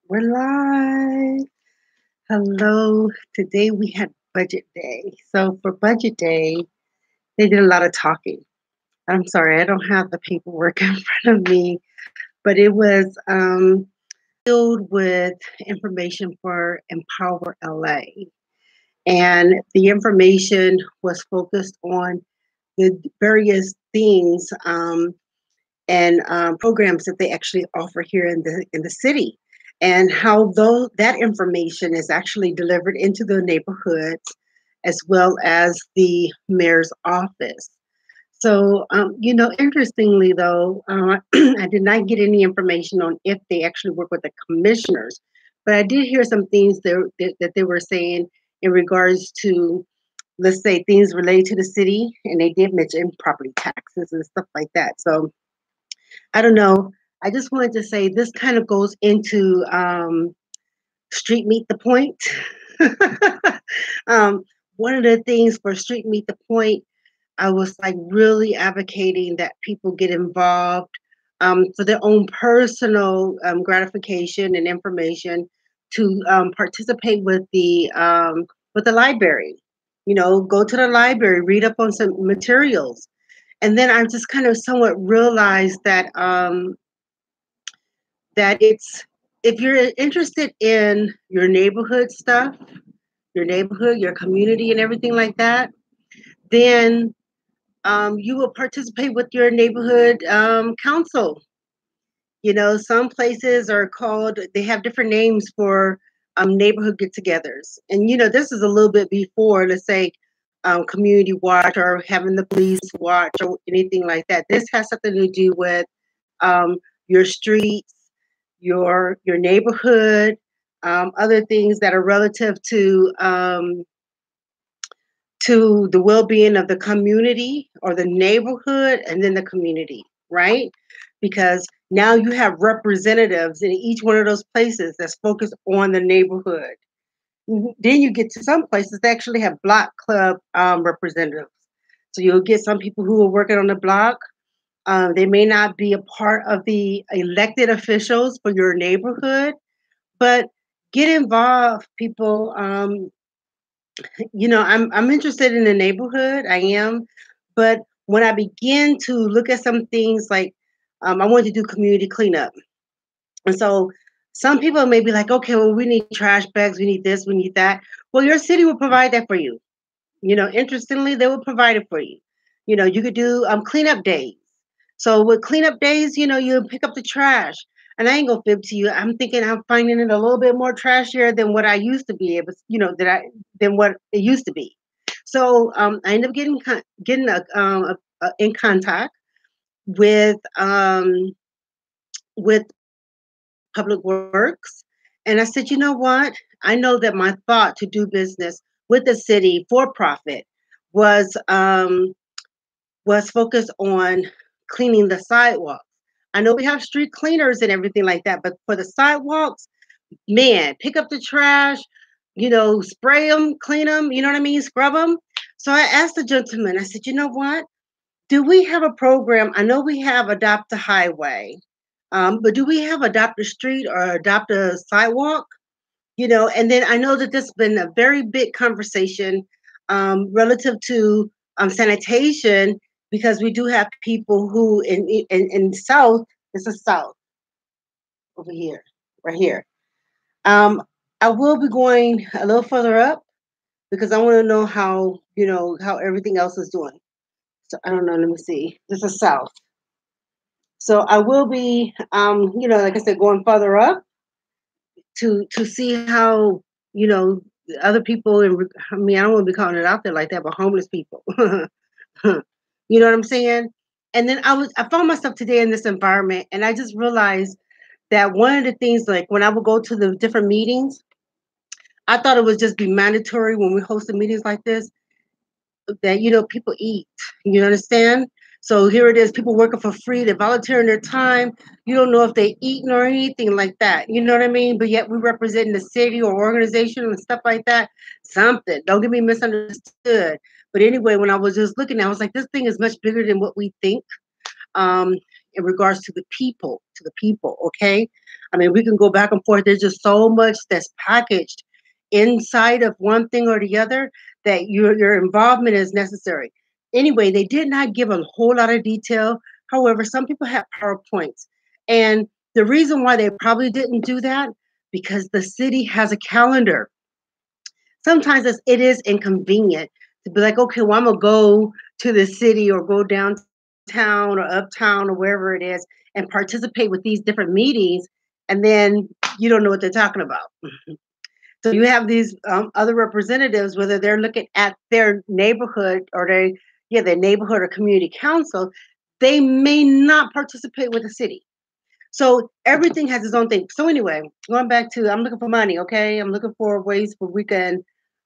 We're live. Hello. Today we had budget day. So for budget day, they did a lot of talking. I'm sorry, I don't have the paperwork in front of me, but it was filled with information for Empower LA. And the information was focused on the various things and programs that they actually offer here in the city, and how though that information is actually delivered into the neighborhoods as well as the mayor's office. So, interestingly though, I did not get any information on if they actually work with the commissioners, but I did hear some things that they were saying in regards to, let's say, things related to the city, and they did mention property taxes and stuff like that. So I don't know. I just wanted to say this kind of goes into Street Meet the Point. um, One of the things for Street Meet the Point, I was like really advocating that people get involved for their own personal gratification and information to participate with the library. You know, go to the library, read up on some materials, and then I just kind of somewhat realized that it's, if you're interested in your neighborhood stuff, your neighborhood, your community, and everything like that, then you will participate with your neighborhood council. You know, some places are called, they have different names for neighborhood get togethers. And, you know, this is a little bit before, let's say, community watch or having the police watch or anything like that. This has something to do with your streets, your neighborhood, other things that are relative to the well-being of the community or the neighborhood, and then the community, right? Because now you have representatives in each one of those places that's focused on the neighborhood. Then you get to some places that actually have block club representatives. So you'll get some people who are working on the block. They may not be a part of the elected officials for your neighborhood, but get involved, people. I'm interested in the neighborhood. I am, but when I begin to look at some things like, I want to do community cleanup, and so some people may be like, okay, well, we need trash bags, we need this, we need that. Well, your city will provide that for you. You know, interestingly, they will provide it for you. You know, you could do cleanup days. So with cleanup days, you know, you pick up the trash. And I ain't gonna fib to you. I'm thinking I'm finding it a little bit more trashier than what I used to be able, than what it used to be. So I ended up getting in contact with with Public Works, and I said, you know what? I know that my thought to do business with the city for profit was um, was focused on cleaning the sidewalks. I know we have street cleaners and everything like that, but for the sidewalks, man, pick up the trash, you know, spray them, clean them, you know what I mean, scrub them. So I asked the gentleman, I said, you know what? Do we have a program? I know we have Adopt a Highway, but do we have Adopt a Street or Adopt a Sidewalk? You know, and then I know that this has been a very big conversation relative to sanitation, because we do have people who in South, this is South over here, right here. Um, I will be going a little further up because I want to know how, you know, how everything else is doing. So I don't know. Let me see. This is South. So I will be, like I said, going further up to see how, you know, other people. I mean, I don't want to be calling it out there like that, but homeless people. You know what I'm saying? And then I found myself today in this environment, and I just realized that one of the things, like when I would go to the different meetings, I thought it would just be mandatory when we hosted meetings like this that, you know, people eat. You understand? So here it is, people working for free, they're volunteering their time. You don't know if they eating or anything like that. You know what I mean? But yet we represent the city or organization and stuff like that. Something. Don't get me misunderstood. But anyway, when I was just looking, I was like, this thing is much bigger than what we think um, in regards to the people, okay? I mean, we can go back and forth. There's just so much that's packaged inside of one thing or the other that your involvement is necessary. Anyway, they did not give a whole lot of detail. However, some people had PowerPoints. And the reason why they probably didn't do that, because the city has a calendar. Sometimes it is inconvenient to be like, okay, well, I'm gonna go to the city or go downtown or uptown or wherever it is and participate with these different meetings, and then you don't know what they're talking about. So you have these other representatives, whether they're looking at their neighborhood or their neighborhood or community council, they may not participate with the city. So everything has its own thing. So anyway, going back to, I'm looking for money. Okay, I'm looking for ways where we can,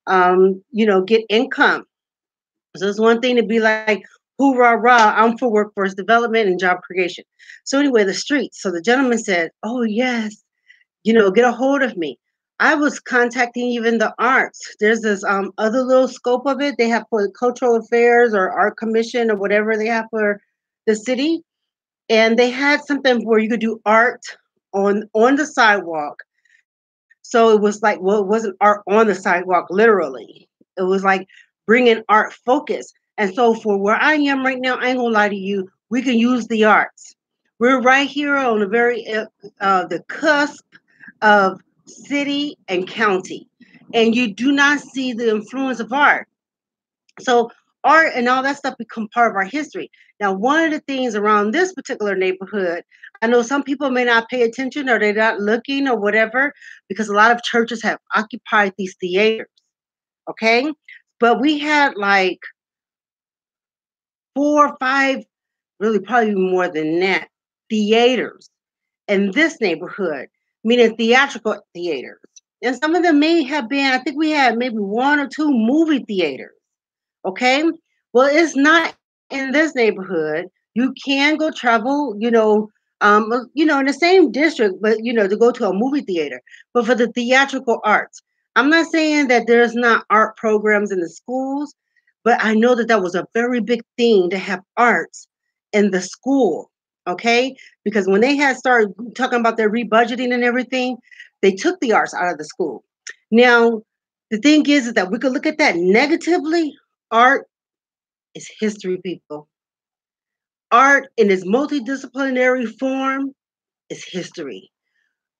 get income. So it's one thing to be like, hoorah, rah, I'm for workforce development and job creation. So anyway, the streets. So the gentleman said, oh yes, get a hold of me. I was contacting even the arts. There's this other little scope of it. They have for cultural affairs or art commission or whatever they have for the city, and they had something where you could do art on the sidewalk. So it was like, well, it wasn't art on the sidewalk literally. It was like bringing art focus. And so for where I am right now, I ain't gonna lie to you, we can use the arts. We're right here on the cusp of city and county, and you do not see the influence of art. So art and all that stuff become part of our history. Now, one of the things around this particular neighborhood, I know some people may not pay attention or they're not looking or whatever, because a lot of churches have occupied these theaters. Okay. But we had like 4 or 5, really probably more than that, theaters in this neighborhood, meaning theatrical theaters. And some of them may have been, I think we had maybe 1 or 2 movie theaters. Okay. Well, it's not in this neighborhood. You can go travel, in the same district, but to go to a movie theater. But for the theatrical arts, I'm not saying that there's not art programs in the schools, but I know that that was a very big thing to have arts in the school. Okay. Because when they had started talking about their rebudgeting and everything, they took the arts out of the school. Now, the thing is that we could look at that negatively. Art is history, people. Art in its multidisciplinary form is history.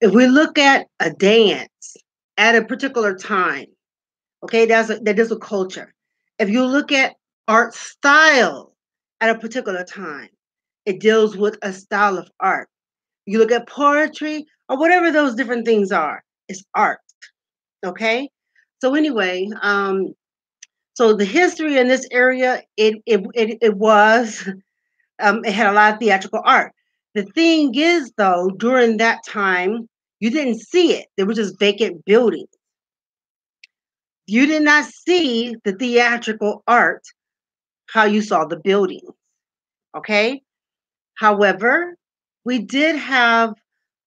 If we look at a dance at a particular time, okay, that is a culture. If you look at art style at a particular time, it deals with a style of art. You look at poetry or whatever those different things are, it's art. Okay. So anyway, so the history in this area, it was it had a lot of theatrical art. The thing is, though, during that time, you didn't see it. There were just vacant buildings. You did not see the theatrical art how you saw the buildings. Okay. However, we did have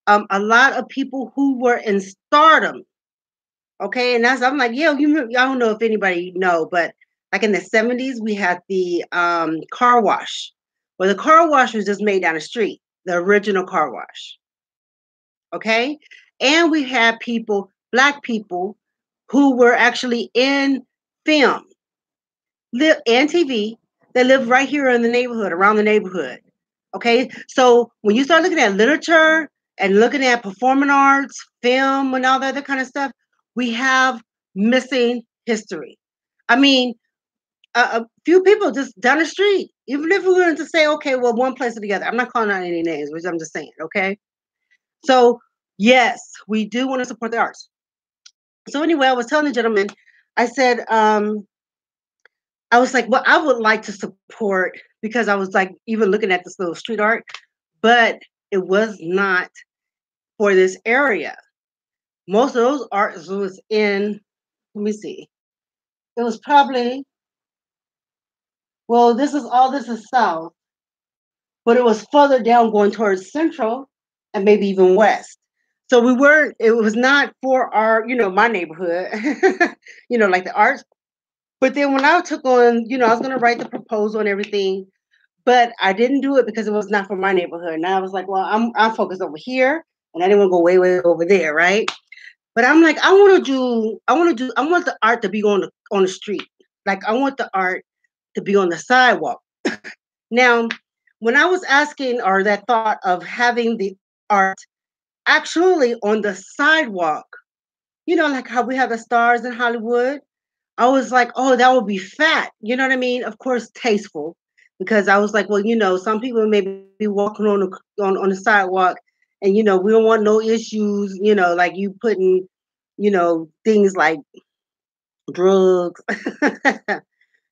a lot of people who were in stardom. Okay, and I'm like, yeah, I don't know if anybody know, but like in the 70s, we had the car wash. Well, the car wash was just made down the street, the original car wash. Okay, and we had people, black people, who were actually in film, live and TV, that live right here in the neighborhood, around the neighborhood. Okay, so when you start looking at literature and looking at performing arts, film, and all that other kind of stuff, we have missing history. I mean, a few people just down the street, even if we were to say, okay, well, one place or the other, I'm not calling out any names, which I'm just saying, okay? So, yes, we do want to support the arts. So, anyway, I was telling the gentleman, I said, I was like, well, I would like to support because I was like, even looking at this little street art, but it was not for this area. Most of those arts was in, let me see, it was probably, well, this is south, but it was further down going towards central and maybe even west. So it was not for our, my neighborhood, like the arts. But then when I took on, I was going to write the proposal and everything, but I didn't do it because it was not for my neighborhood. And I was like, well, I'm focused over here. and I didn't want to go way over there, right? But I'm like, I want the art to be on the street. Like I want the art to be on the sidewalk. Now, when I was asking or that thought of having the art actually on the sidewalk, like how we have the stars in Hollywood, I was like, oh, that would be fat. You know what I mean? Of course, tasteful, because I was like, well, some people may be walking on the sidewalk, and we don't want no issues. Like you putting, things like drugs.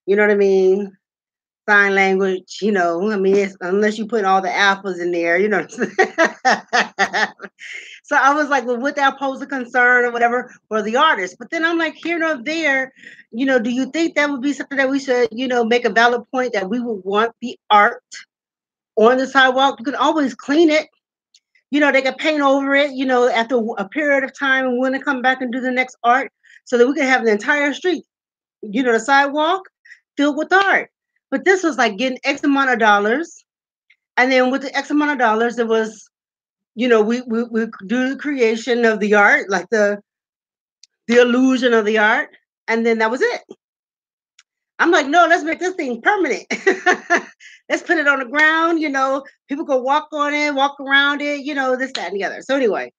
You know what I mean? Sign language. I mean, unless you put all the alphas in there. You know what I'm saying? So I was like, well, would that pose a concern or whatever for the artist? But then I'm like, here nor there, do you think that would be something that we should, make a valid point that we would want the art on the sidewalk? You can always clean it. They can paint over it, after a period of time and when to come back and do the next art so that we can have the entire street, the sidewalk filled with art. But this was like getting X amount of dollars. And then with the X amount of dollars, it was we do the creation of the art, like the illusion of the art, and then that was it. I'm like, no, let's make this thing permanent. Let's put it on the ground. People can walk on it, walk around it. This, that, and the other. So anyway,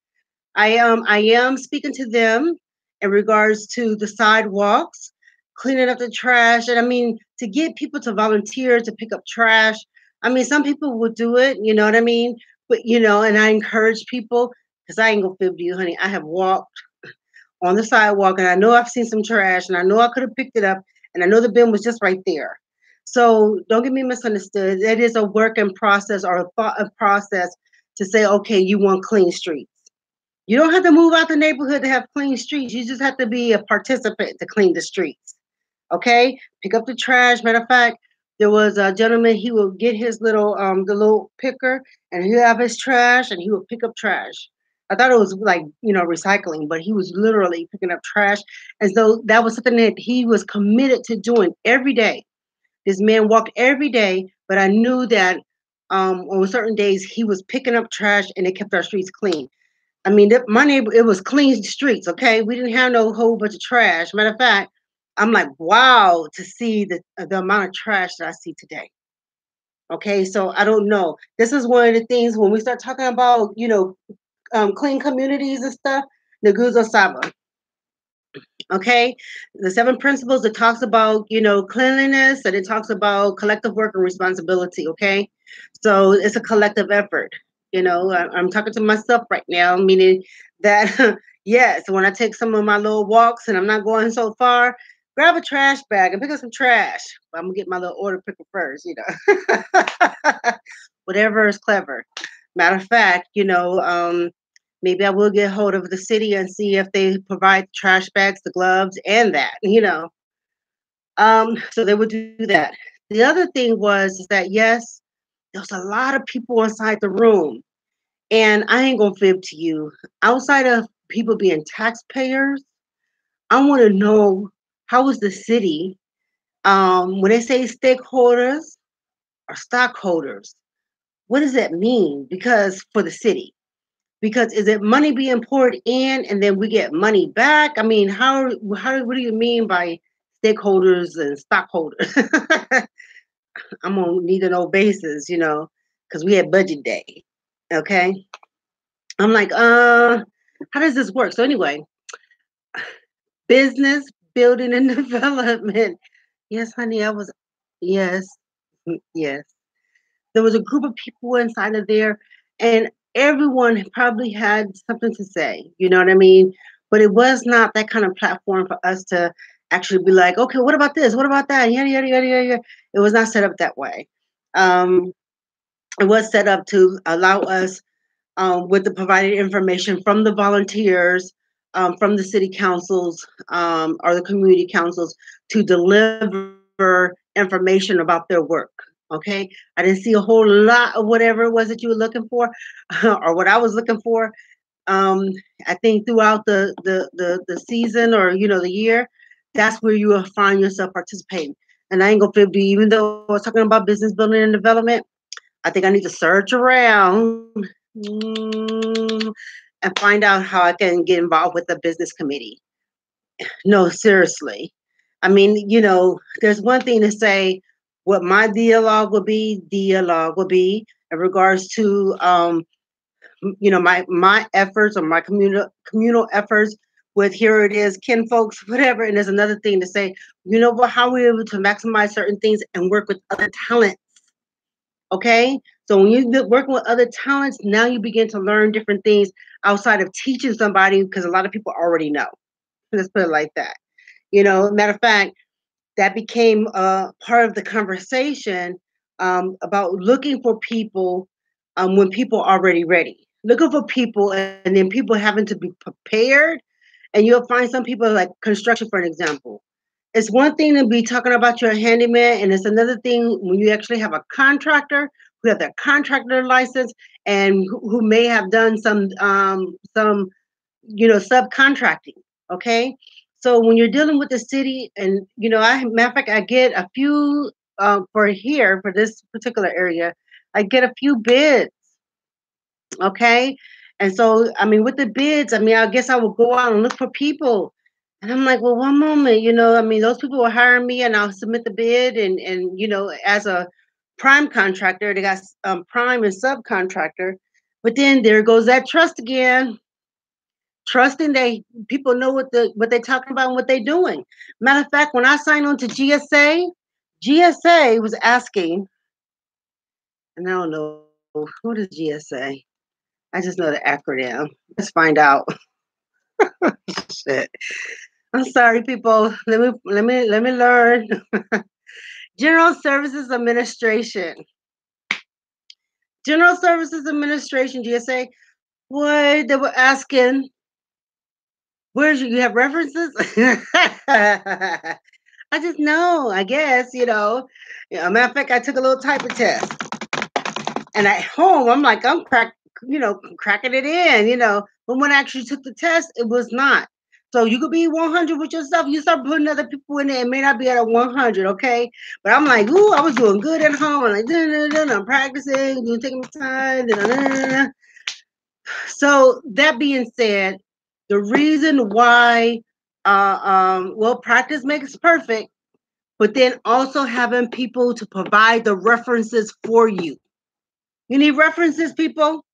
I am speaking to them in regards to the sidewalks, cleaning up the trash, and I mean to get people to volunteer to pick up trash. I mean, some people would do it. You know what I mean? But and I encourage people because I ain't gonna fib to you, honey. I have walked on the sidewalk, and I know I've seen some trash, and I know I could have picked it up, and I know the bin was just right there. So don't get me misunderstood. It is a work in process or a thought of process to say, okay, you want clean streets. You don't have to move out the neighborhood to have clean streets. You just have to be a participant to clean the streets. Okay? Pick up the trash. Matter of fact, there was a gentleman, he would get his the little picker, and he'll have his trash, and he would pick up trash. I thought it was like, recycling, but he was literally picking up trash as though that was something that he was committed to doing every day. This man walked every day, but I knew that on certain days he was picking up trash and it kept our streets clean. I mean, my neighbor, it was clean streets, okay? We didn't have no whole bunch of trash. Matter of fact, I'm like, wow, to see the amount of trash that I see today. Okay, so I don't know. This is one of the things when we start talking about, clean communities and stuff, Naguzo Saba. Okay, the 7 principles that talks about, cleanliness, and it talks about collective work and responsibility. Okay, so it's a collective effort. I'm talking to myself right now, meaning that yes, when I take some of my little walks and I'm not going so far, grab a trash bag and pick up some trash. I'm gonna get my little order picker first, whatever is clever. Matter of fact, maybe I will get hold of the city and see if they provide trash bags, the gloves, and that. So they would do that. The other thing was is that yes, there was a lot of people inside the room. And I ain't gonna fib to you. Outside of people being taxpayers, I want to know how is the city, when they say stakeholders or stockholders, what does that mean? Because for the city, because is it money being poured in and then we get money back? I mean, what do you mean by stakeholders and stockholders? I'm on need to know basis, because we had budget day. Okay. I'm like, how does this work? So anyway, business building and development. Yes, honey, yes, yes. There was a group of people inside of there, and everyone probably had something to say. You know what I mean? But it was not that kind of platform for us to actually be like, okay, what about this? What about that? Yada yada yada yada. It was not set up that way. Um, it was set up to allow us, with the provided information from the volunteers, from the city councils, or the community councils, to deliver information about their work. Okay, I didn't see a whole lot of whatever it was that you were looking for, or what I was looking for. Um, I think throughout the season, or the year, that's where you will find yourself participating. And I ain't gonna fib you, even though I was talking about business building and development, I think I need to search around. and find out how I can get involved with the business committee. No, seriously. I mean, there's one thing to say what my dialogue will be in regards to my efforts or my communal efforts with here it is, kin folks, whatever. And there's another thing to say, how we're able to maximize certain things and work with other talents. Okay. So when you're working with other talents, now you begin to learn different things outside of teaching somebody because a lot of people already know. Let's put it like that. Matter of fact, that became part of the conversation about looking for people when people are already ready. Looking for people and then people having to be prepared. And you'll find some people like construction, for an example. It's one thing to be talking about your handyman, and it's another thing when you actually have a contractor who have their contractor license and who may have done some subcontracting. Okay, so when you're dealing with the city, and matter of fact, I get a few for this particular area, I get a few bids. Okay, and so I mean, with the bids, I mean, I guess I will go out and look for people. And I'm like, well, one moment, I mean, those people will hire me and I'll submit the bid. And as a prime contractor, they got prime and subcontractor. But then there goes that trust again. Trusting people know what they're talking about and what they're doing. Matter of fact, when I signed on to GSA was asking, and I don't know what is GSA. I just know the acronym. Let's find out. Shit. I'm sorry, people. Let me learn. General Services Administration. General Services Administration, GSA. What they were asking. You have references? I just know, I guess, matter of fact, I took a little typing test. And at home, I'm like, I'm cracking it in, But when I actually took the test, it was not. So you could be 100 with yourself. You start putting other people in there, it may not be at a 100, okay? But I'm like, ooh, I was doing good at home. I'm like, I'm practicing, taking my time. So that being said, the reason why, practice makes perfect, but then also having people to provide the references for you. You need references, people.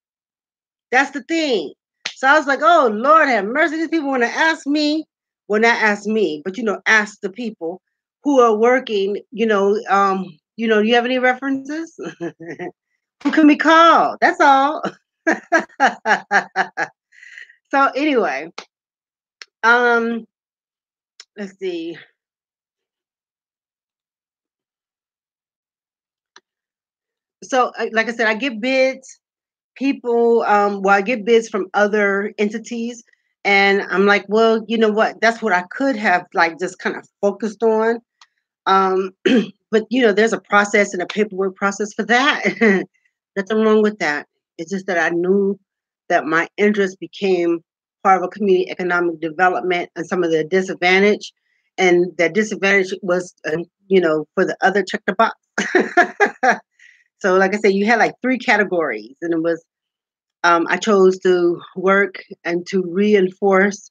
That's the thing. So I was like, oh, Lord have mercy. These people want to ask me. Well, not ask me, but, ask the people who are working, do you have any references? Who can we call? That's all. So anyway, let's see. So like I said, I get bids. I get bids from other entities, and I'm like, well, you know what? That's what I could have like just kind of focused on. But there's a process and a paperwork process for that. Nothing wrong with that. It's just that I knew that my interest became part of a community economic development and some of the disadvantage, and that disadvantage was, for the other check the box. So, like I said, you had like three categories, and it was I chose to work and to reinforce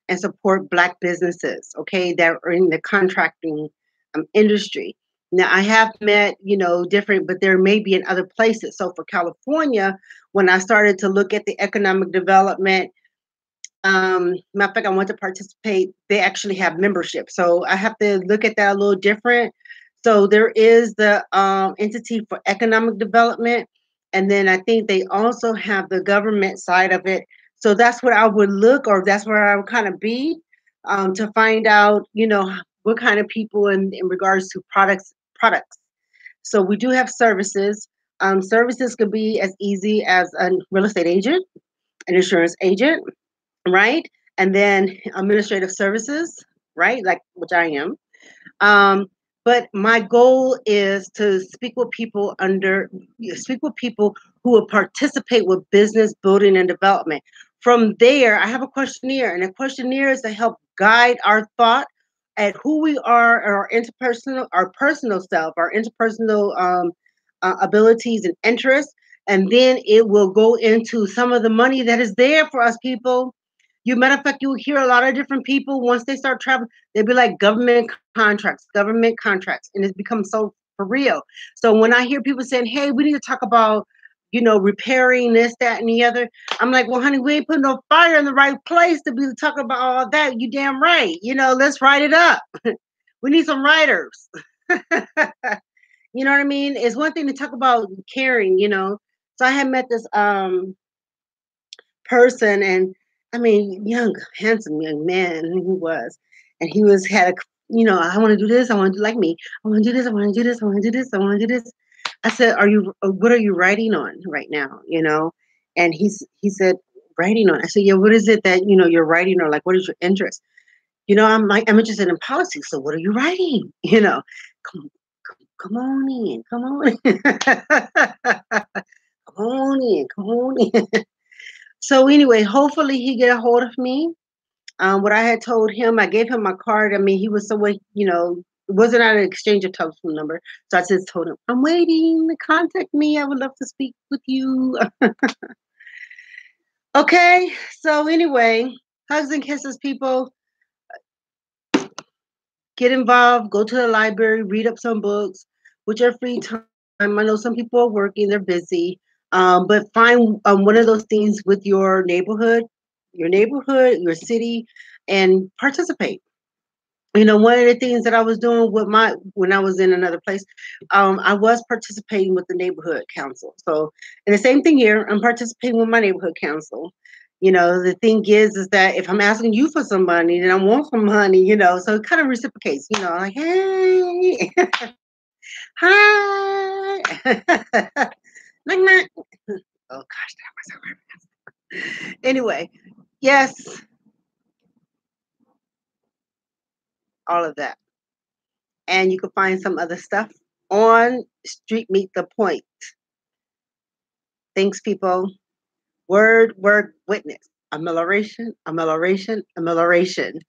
and support Black businesses, okay, that are in the contracting industry. Now, I have met, different, but there may be in other places. So for California, when I started to look at the economic development, matter of fact, I want to participate, they actually have membership. So I have to look at that a little different. So there is the entity for economic development. And then I think they also have the government side of it. So that's what I would look, or that's where I would kind of be to find out, what kind of people in regards to products. So we do have services. Services could be as easy as a real estate agent, an insurance agent, right? And then administrative services, right? Like which I am. But my goal is to speak with people who will participate with business building and development. From there, I have a questionnaire, and the questionnaire is to help guide our thought at who we are, our personal self, our interpersonal abilities and interests, and then it will go into some of the money that is there for us people. You matter of fact, you'll hear a lot of different people once they start traveling, they'll be like government contracts, and it's become so for real. So when I hear people saying, "Hey, we need to talk about, repairing this, that, and the other," I'm like, "Well, honey, we ain't putting no fire in the right place to be talking about all that. You damn right. Let's write it up. We need some writers." You know what I mean? It's one thing to talk about caring. So I had met this person, and I mean, young, handsome young man he was. And he was had a I want to do this, I want to do like me. I want to do this, I want to do this, I want to do this, I want to do this. I said, what are you writing on right now? And he said, writing on. I said, yeah, what is it that you're writing on? Like, what is your interest? I'm like, I'm interested in politics. So what are you writing? Come, come on in, come on in. Come on in, come on in. So anyway, hopefully he get a hold of me. What I had told him, I gave him my card. I mean, he was it wasn't an exchange of telephone number. So I just told him, I'm waiting to contact me. I would love to speak with you. Okay. So anyway, hugs and kisses, people. Get involved. Go to the library. Read up some books with your free time. I know some people are working. They're busy. But find one of those things with your city, and participate. One of the things that I was doing when I was in another place, I was participating with the neighborhood council. So, and the same thing here, I'm participating with my neighborhood council. The thing is that if I'm asking you for some money, then I want some money. So it kind of reciprocates. Like, hey, hi, like that. Oh gosh, that was so. Anyway, yes, all of that. And you can find some other stuff on Street Meet the Point. Thanks, people. Word, witness. Amelioration, amelioration, amelioration.